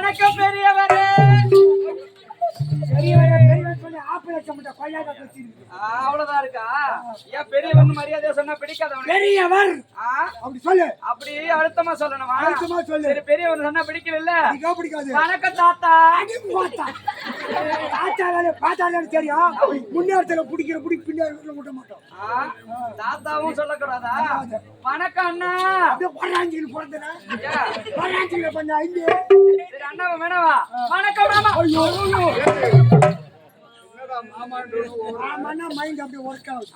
வணக்கம் பெரியவரே. அவ்வளவுதான் இருக்கா? ஏன் பெரியவர் மரியாதையா சொன்னா பிடிக்காத? பெரியவர் அப்படி சொல்லு. அப்படி அழுத்தமா சொல்லணுமா? அழுத்தமா சொல்லு. பெரியவர் சொன்னா பிடிக்கல. பிடிக்காது. வணக்கம் தாத்தா. பார்த்தாலே தெரியும். முன்னேறத்துல பிடிக்கிற பின்னாடி விட மாட்டோம். தாத்தாவும் சொல்லக்கூடாதா? வணக்கம் அண்ணா. அப்படியே பிறந்தனா பண்ண அண்ணாவா வேணாவா? வணக்கம் மாமா.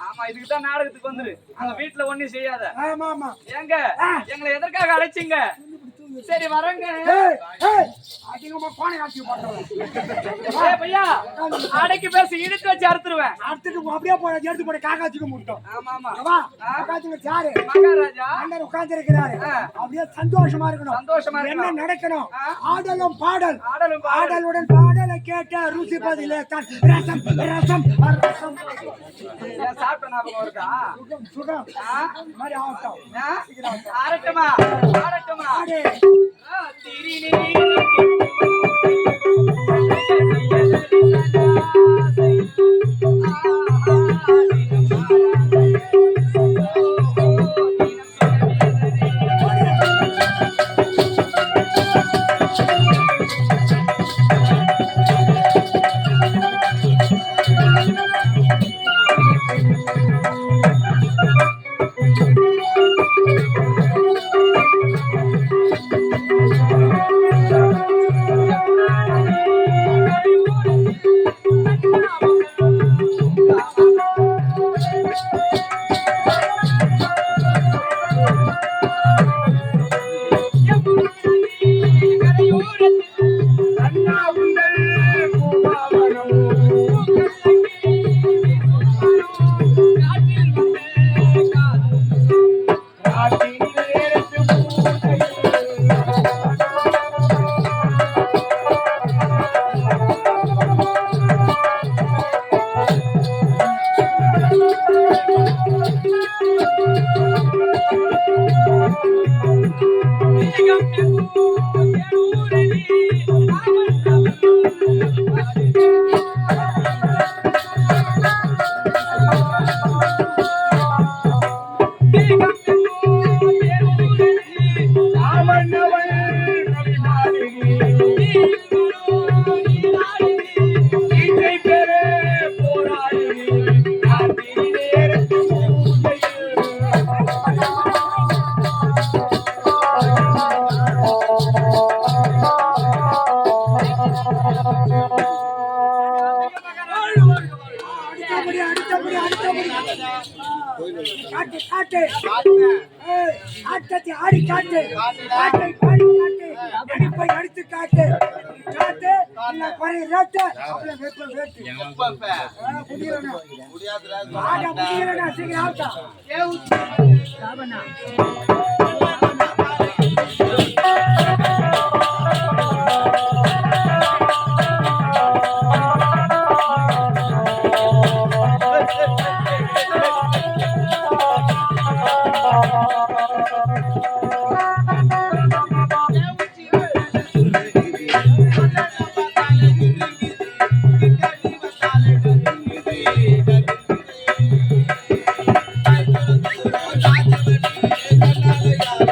ஆமா, இதுக்குதான் நாடகத்துக்கு வந்துரு. அங்க வீட்டுல ஒண்ணும் செய்யாத. ஏங்க எங்களை எதற்காக அழைச்சிங்க? சரி வரங்க. பையா அடைக்கு பேசி இழுத்து வச்சு அறுத்துருவேன். அப்படியே போய் எடுத்து போய் காக்காச்சுக்க முட்டோம். யாரு மகாராஜா உட்கார்ந்து இருக்கிறாரு. அப்படியே சந்தோஷமா இருக்கணும். சந்தோஷமா என்ன நடக்கணும்? ஆடலும் பாடல். ஆடலுடன் பாடலை கேட்ட ருசி பதிலே தான் ரசம் ரசம் ரசம். சாப்பிட்ட ஞாபகம் வருதா? சுகம் மாதிரி ஆகட்டும். ஆரட்டுமா ஆரட்டுமா? திரினி ஆடி காட்டு காட்டை பாடி காட்டு அடிப்பை அடித்து காட்டு காட்டு குறை ரேட்டு முடியலண்ணா சீக்கிரம் ஆட்டா Thank you.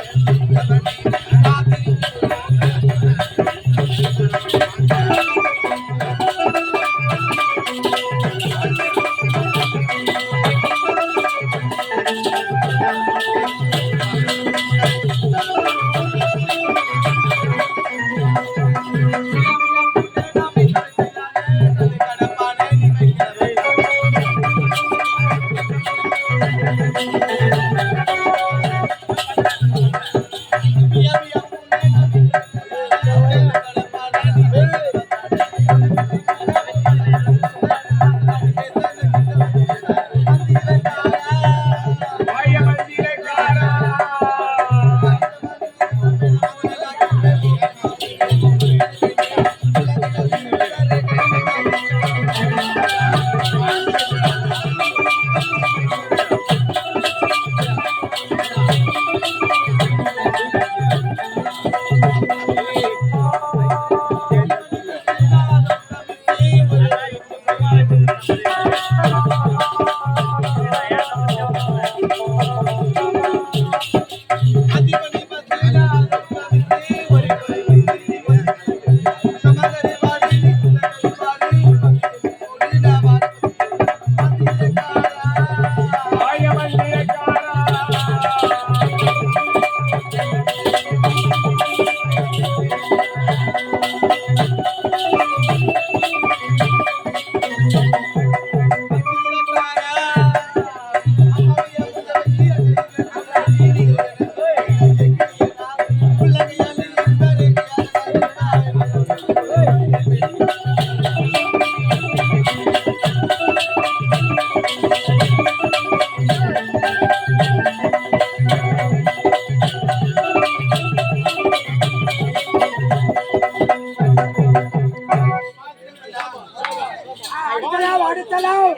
காத்தலாம்.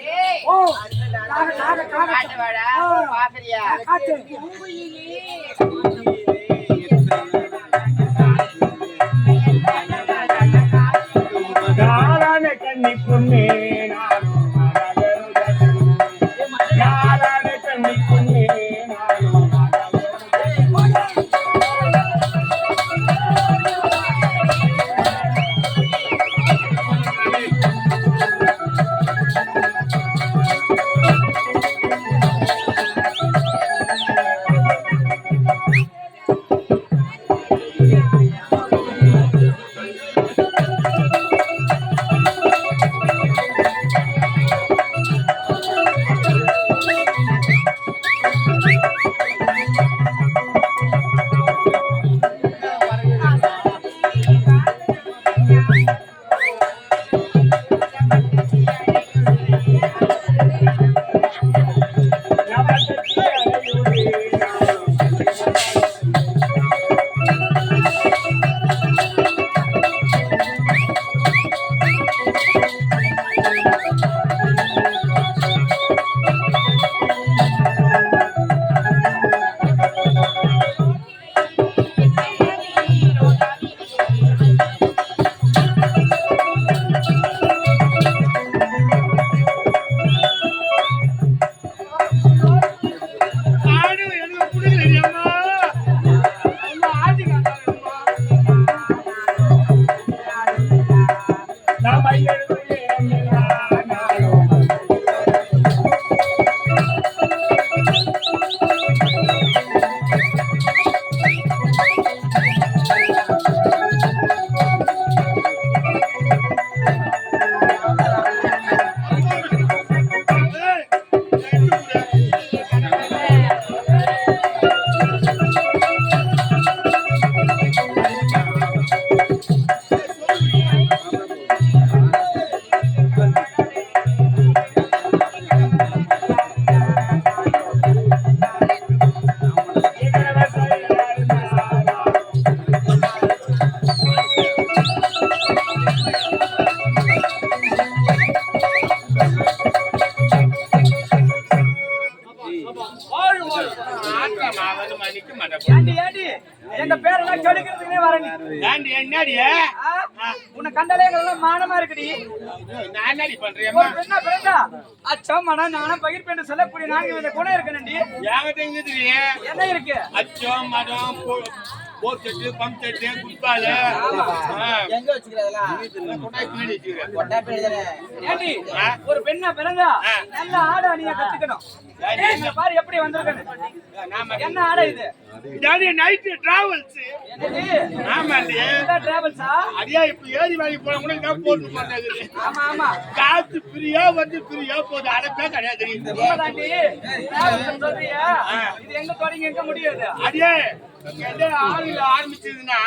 ஓ காத்து. நாராயண கண்ணி பொண்ணே நானும் நாராயண கண்ணி பொண்ணே நானும் எங்க பேரெல்லாம் கெடுக்கிறதுக்குனே வர நீ என்னடி உன்னை கண்டாலே எல்லாம் மானமா இருக்குடி. நான் என்னடி பண்றேன் என்ன பிறந்தா அச்சம் மனம் நானும் பகிர்ப்பு என்று சொல்லக்கூடிய நான்கு வித குணம் இருக்குண்டி. என்ன இருக்கு? அச்சம் மனம் போர்ச்செட்டு பம்செட்டு குட்பால் எங்க வச்சுக்கிறதெல்லாம் ஏண்டி ஒரு பெண்ணா பிறந்தா நல்ல ஆடை நீங்க கத்துக்கணும். நீங்க பாரு எப்படி வந்திருக்கணும். என்ன ஆடை இது? Night travels. ஆமாண்டி டிராவல்ஸா? அடியா இப்ப ஏரி வாங்கி போன கூட இதான் போட்டு மாட்டாங்க. ஆமா ஆமா காத்து பிரியா வந்து பிரியா போது அடப்பே கிடையாது. சொல்றியா? இது எங்க தொடங்கி எங்க முடியாது? அடியே ஆளுல ஆரம்பிச்சதுன்னா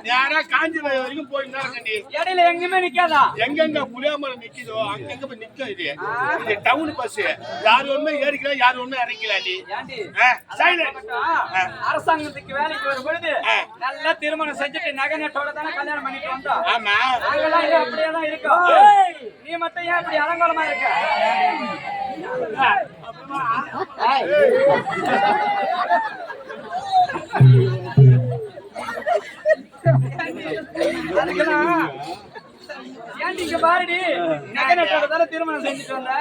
யாரா காஞ்சிபுரம் வரைக்கும் போயிருந்தாங்க. இடையில எங்கேயுமே நிக்காதா? எங்கெங்க புளியாமரம் நிக்குதோ அங்கங்க போய் நிக்கும். இது டவுன் பஸ். யாரு ஒண்ணுமே ஏறிக்கலாம் யாரு ஒண்ணும் இறக்கலாம். அரசாங்கத்துக்கு வேலைக்கு வரும் பொழுது நல்லா திருமணம் செஞ்சுட்டு நகை நட்டோட தானே கல்யாணம் பண்ணிட்டு வந்தோம். ஆமா நாங்கெல்லாம் இங்க அப்படியே தான் இருக்கோம். நீ மட்டும் ஏன் இப்படி அலங்கோலமா இருக்க? ஏன் நீங்க பாருடி நகை நட்டோட தானே திருமணம் செஞ்சுட்டு வந்த.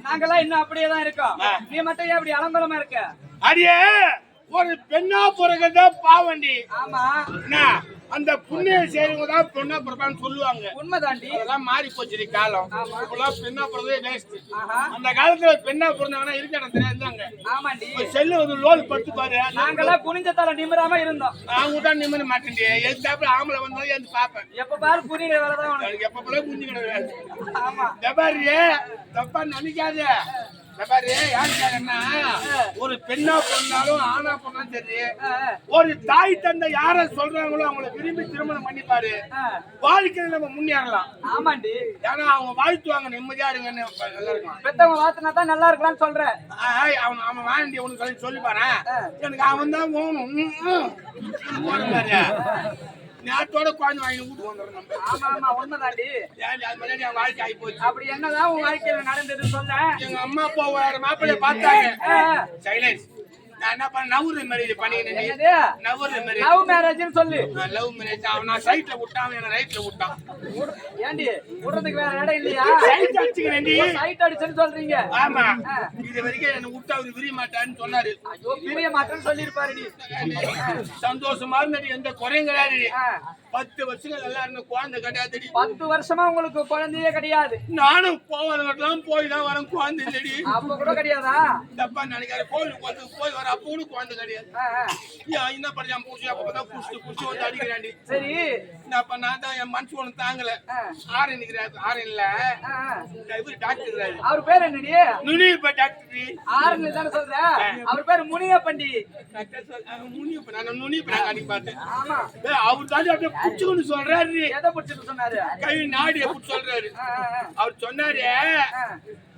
நாங்கெல்லாம் இன்னும் அப்படியே தான் இருக்கோம். நீ மட்டும் ஏன் இப்படி அலங்கோலமா இருக்க? அடியே ஒரு பெண்ணா பிறகுதான் பாவண்டி. ஆமா அந்த புண்ணிய செய்யறவங்க தான் பெண்ணா பிறப்பான்னு சொல்லுவாங்க. உண்மைதாண்டி. அதெல்லாம் மாறி போச்சு காலம். இப்பெல்லாம் பெண்ணா பிறந்தே வேஸ்ட். அந்த காலத்துல பெண்ணா பிறந்தாங்கன்னா இருக்க இடம் தெரியாதுங்க. ஆமாண்டி. செல்லு வந்து லோல் பட்டு பாரு. நாங்கெல்லாம் குனிஞ்ச தலை நிமிராம இருந்தோம். அவங்க தான் நிமிர மாட்டேன். எதுக்காப்புல ஆம்பளை வந்தாலும் எழுந்து பாப்பேன். எப்ப பாரு புரியுற வேலைதான் எனக்கு எப்ப போல குஞ்சு கிடையாது. ஆமா தபாரி தப்பா நினைக்காத. ஒரு பெண்ணா பொண்ணாலும் ஆனா பொண்ணாலும் சரி, ஒரு தாய் தந்தை யார சொல்றாங்களோ அவங்கள விரும்பி திருமணம் பண்ணிப்பாரு. வாழ்க்கையில நம்ம முன்னேறலாம். ஆமாண்டி. ஏன்னா அவங்க வாழ்த்துவாங்க நிம்மதியா இருங்கன்னு. நல்லா இருக்கும். பெத்தவங்க வாழ்த்துனா தான் நல்லா இருக்கலாம்னு சொல்றேன். அவன் வாண்டி உனக்கு சொல்லி பாரு. எனக்கு அவன் தான் போகணும். நேரத்தோட குழந்தை வாங்கி வீட்டுக்கு வந்துடும் நம்ம. ஆமா ஆமா உண்மைதாண்டி. ஏன்டி அது மாதிரி என் வாழ்க்கை ஆகி போச்சு. அப்படி என்னதான் உன் வாழ்க்கையில நடந்தது சொல்ல. எங்க அம்மா அப்பா வேற மாப்பிள்ளை பார்த்தாங்க. சைலன்ஸ். நான் என்ன பண்ண நவுறு மேரேஜ் பண்ணிக்கிறேன். நவுறு மேரேஜ். லவ் மேரேஜ்னு சொல்லு. Love marriage. நான் சைட்ல விட்டான், என்ன ரைட்ல விட்டான். ஏண்டி விடுறதுக்கு வேற இடம் இல்லையா? சைட் அடிச்சுக்கிறேன்டி. சைட் அடிச்சுன்னு சொல்றீங்க. ஆமா. இது வரைக்கும் என்ன விட்டா அவரு விரிய மாட்டான்னு சொன்னாரு. ஐயோ பிரிய மாட்டேன்னு சொல்லிருப்பாருடி. சந்தோஷமா இருந்தடி, எந்த குறையும் கிடையாதுடி. 10 வருஷங்கள் நல்லா இருந்த குழந்தை கிடையாதுடி. 10 வருஷமா உங்களுக்கு குழந்தையே கிடையாது. நானும் போவதெல்லாம் போய் தான் வரேன், குழந்தை இல்லடி. அப்ப கூட கிடையாதா? தப்பா நினைக்காத. கோயிலுக்கு போய் வர அப்போ கூட குழந்தை கிடையாது. என்ன பண்ண பூச்சி அப்பதான் புடிச்சு வந்து அடிக்கிறாண்டி. சரி அப்ப நான் தான் என் மனசு ஒண்ணு தாங்கல. ஆரன்ல இவரு டாக்டர். அவர் பேர் என்னடி? நுனியப்ப டாக்டர். ஆரன்ல தானே சொல்ற? அவர் பேர் முனியப்பண்டி. முனியப்ப நான் நுனியப்ப நான் அன்னைக்கு பார்த்தேன். ஆமா அவர் தாண்டி அப்படியே புடிச்சுன்னு சொல்றாரு. எதை புடிச்சுன்னு சொன்னாரு? கை நாடி எப்படி சொல்றாரு. அவர் சொன்னாரு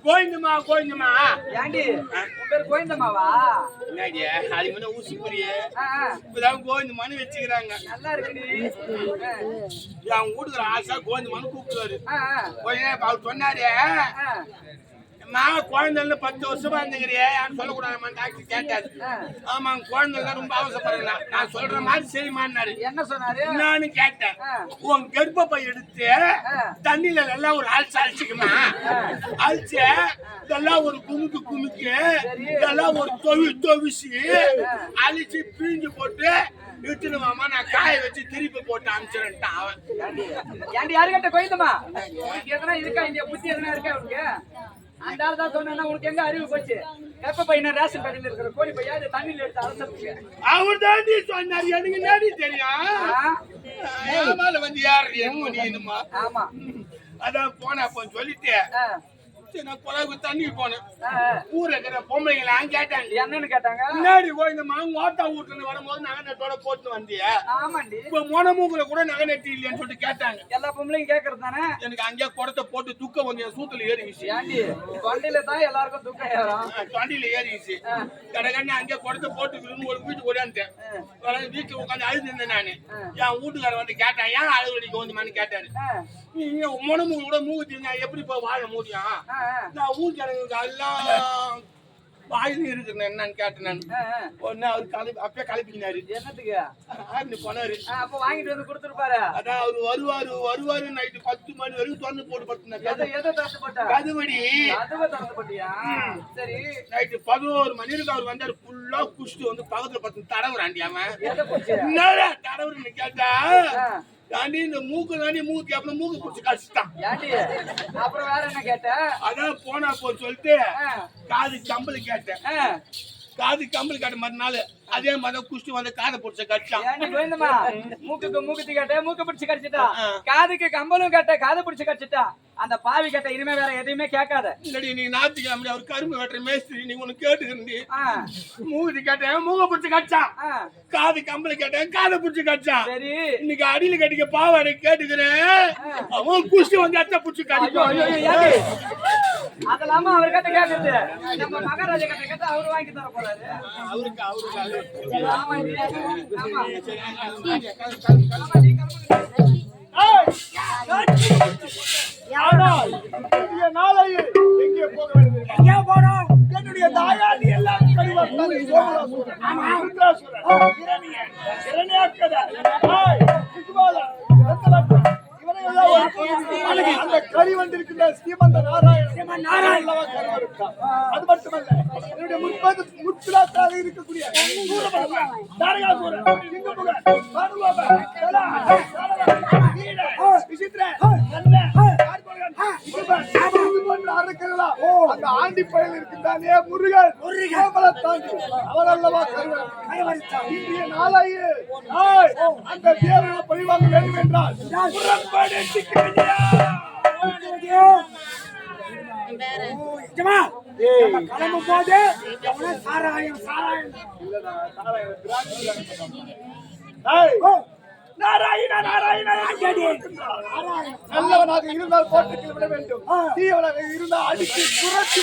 கோயிந்தமா கோயிந்தமா. ஏண்டி உன் பேர் கோயிந்தமாவா? என்னடி அது முன்ன ஊசி புரிய இப்பதான் கோவிந்தமானு வச்சுக்கிறாங்க. நல்லா இருக்குடி. என் வீட்டுக்கு ஆசா கோவிந்தமானு கூப்பிடுவாரு. அவர் சொன்னாரு குழந்தை 10 வருஷமா இருந்துக்கிறியே சொல்லக்கூடாது டாக்டர் கேட்டாரு. ஆமா குழந்தை ரொம்ப அவசரப்படுறேன். நான் சொல்ற மாதிரி சரிமான்னாரு. என்ன சொன்னாரு? நானும் கேட்டேன் உன் கர்ப்பப்பை எடுத்து தண்ணியில எல்லாம் ஒரு அழிச்சு அழிச்சுக்குமா, அழிச்சு இதெல்லாம் ஒரு குமுக்கு இதெல்லாம் ஒரு தொவிச்சு அழிச்சு பிழிஞ்சு போட்டு விட்டுணுமாமா நான் காய வச்சு திருப்பி போட்டு அனுப்பிச்சிருட்டான் அவன். ஏண்டி யாரு கேட்ட கோயிந்தமா? உனக்கு எதனா இருக்கா? இங்க புத்தி எதனா இருக்கா உனக்கு? அந்த ஆள் தான் சொன்னா உனக்கு எங்க அறிவு போச்சு? கப்ப பையனா ரேஷன் கடையில இருக்கிற கோழி பையா தண்ணியில எடுத்து அலசப்புங்க. அவர் தாண்டி சொன்னாரு. எனக்கு நாடி தெரியும். வந்து யாரு என்ன? ஆமா அதான் போன அப்ப சொல்லிட்டு நான் குழாவுக்கு தண்ணி போனேன். ஊர் இருக்கிற பொம்பளைங்கள கேட்டாங்க. என்னன்னு கேட்டாங்க? முன்னாடி இந்த ஓட்டா வீட்டுல வரும்போது நகை நட்டோட போட்டு வந்தியா? ஆமாண்டி. இப்ப மொனமூக்குல கூட நகை நட்டி இல்லைன்னு சொல்லிட்டு கேட்டாங்க. எல்லா பொம்பளையும் கேக்குறது தானே. எனக்கு அங்கேயே குடத்தை போட்டு துக்கம் வந்து என் சூத்துல ஏறிச்சு. ஏண்டி தொண்டையில தான் எல்லாருக்கும் துக்கம் ஏறும். தொண்டையில ஏறிச்சு. கடகண்ணு அங்கேயே குடத்தை போட்டு ஒரு வீட்டுக்கு ஓடியான்ட்டேன். வீட்டுல உட்காந்து அழுது இருந்தேன் நானு. என் வீட்டுக்காரர் வந்து கேட்டான் ஏன் அழுவடிக்கு வந்துமான்னு கேட்டாரு. மொனமூக்கு கூட மூக்குத்தி நான் எப்படி போய் வாழ முடியும்? நான் ஊருக்கு எல்லாம் வாயில இருக்கு என்னன்னு கேட்டேன். ஒன்னு அவரு அப்பயே கலப்பிக்கினாரு. என்னத்துக்கு போனாரு? அப்ப வாங்கிட்டு வந்து கொடுத்துருப்பாரு. அதான் அவரு வருவாரு நைட்டு 10 மணி வரைக்கும் திறந்து போட்டு படுத்தினாரு. கதுவடி சரி நைட்டு 11 மணி இருக்கு. அவர் வந்தாரு ஃபுல்லா குடிச்சிட்டு வந்து பக்கத்துல பத்து தடவுறாண்டி. அவன் என்னடா தடவுன்னு கேட்டா தாண்டி இந்த மூக்கு தாண்டி மூக்கு அப்புறம் மூக்கு பிடிச்சி கடிச்சிட்டான். அப்புறம் வேற என்ன கேட்ட? அதான் போனா போ சொல்லிட்டு காது கம்பளி கேட்டேன். காது கம்பளி கேட்ட மறுநாள் அதே மாதிரி குஷ்டு வந்து காதை பிடிச்ச கடிச்சான். மூக்குக்கு மூக்குத்தி கேட்ட மூக்க பிடிச்சு கடிச்சிட்டா. காதுக்கு கம்பளும் கேட்ட காதை பிடிச்சு கடிச்சிட்டா. அந்த பாவி கேட்ட இனிமே வேற எதையுமே கேட்காத. இல்லடி நீ நாத்திக்காம அவர் கரும்பு வெட்டுற மேஸ்திரி நீ ஒண்ணு கேட்டுக்கிறீ. மூக்குத்தி கேட்டேன் மூக்க பிடிச்சு கடிச்சான். காது கம்பளி கேட்டேன் காதை பிடிச்சு கடிச்சான். சரி இன்னைக்கு அடியில கட்டிக்க பாவாடை கேட்டுக்கிறேன். அவன் குஷ்டு வந்து அத்தை பிடிச்சு கடிப்பான். அதெல்லாம அவர் கிட்ட கேக்குறது. நம்ம மகாராஜா கிட்ட கேட்டா அவரு வாங்கி தர போறாரு. அவருக்கு என்னுடைய தாயாடி எல்லாம் அந்த கறி வந்திருக்கின்ற ஸ்ரீமந்த நாராயணன் அது மட்டுமல்ல என்னுடைய முற்பிலாத்தாக இருக்கக்கூடிய அந்த ஆண்டி பயில இருக்கின்றானே முருகன் அவன் அல்லவா இன்றைய நாளாயே அந்த தேவனை பழிவாங்க வேண்டும் என்றால் கிளம்பும் போது சாராயம் நல்லவனாக இருந்தால் போட்டு விட வேண்டும். தீயவனாக இருந்தால் அடித்து புரட்சி